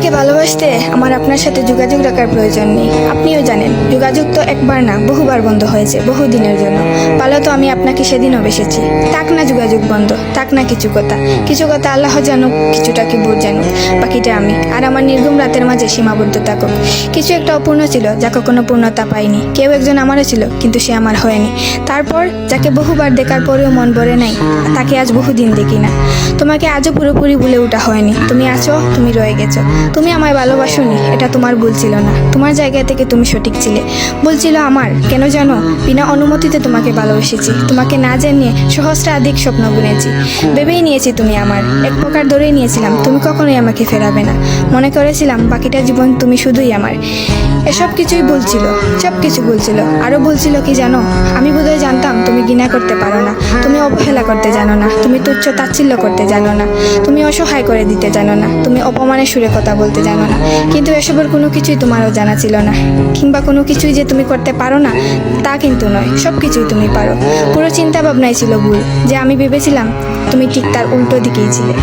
আপনাকে ভালোবাসতে আমার আপনার সাথে যোগাযোগ রাখার প্রয়োজন নেই। আপনিও জানেন যোগাযোগ তো একবার না বহুবার বন্ধ হয়েছে, বহুদিনের জন্য। ভালো তো আমি আপনাকে সেদিনও বেসেছি। থাক না যোগাযোগ বন্ধ, থাক না কিছু কথা আল্লাহ জানুক, কিছুটা কি বোধ জানুক, বাকিটা আমি আর আমার নির্ঘুম রাতের মাঝে সীমাবদ্ধ থাকুক। কিছু একটা অপূর্ণ ছিল যা কখনো পূর্ণতা পায়নি। কেউ একজন আমারও ছিল, কিন্তু সে আমার হয়নি। তারপর যাকে বহুবার দেখার পরেও মন ভরে নাই, তাকে আজ বহুদিন দেখি না। তোমাকে আজও পুরোপুরি ভুলে ওঠা হয়নি। তুমি আছো, তুমি রয়ে গেছো। তুমি আমায় ভালোবাসোনি, এটা তোমার ভুল ছিল না। তোমার জায়গা থেকে তুমি সঠিক ছিলে। ভুল ছিল আমার। কেন জানো? বিনা অনুমতিতে তোমাকে ভালোবেসেছি। তোমাকে না জানিয়ে সহস্রাধিক স্বপ্ন বুনেছি। ভেবেই নিয়েছি তুমি আমার। এক প্রকার ধরেই নিয়েছিলাম তুমি কখনোই আমাকে ফেরাবে না। মনে করেছিলাম বাকিটা জীবন তুমি শুধুই আমার। এসব কিছুই ভুল ছিল, সব কিছু ভুল ছিল। আরও ভুল ছিল কি জানো? আমি বোধহয় জানতাম তুমি ঘৃণা করতে পারো না, তুমি অবহেলা করতে জানো না, তুমি তুচ্ছ তাচ্ছিল্য করতে জানো না, তুমি অসহায় করে দিতে জানো না, তুমি অপমানের সুরে কথা বলতে জানো না। কিন্তু এসবের কোনো কিছুই তোমারও জানা ছিল না, কিংবা কোনো কিছুই যে তুমি করতে পারো না তা কিন্তু নয়। সব কিছুই তুমি পারো। পুরো চিন্তা ভাবনাই ছিল ভুল। যে আমি ভেবেছিলাম তুমি ঠিক তার উল্টো দিকেই ছিলে।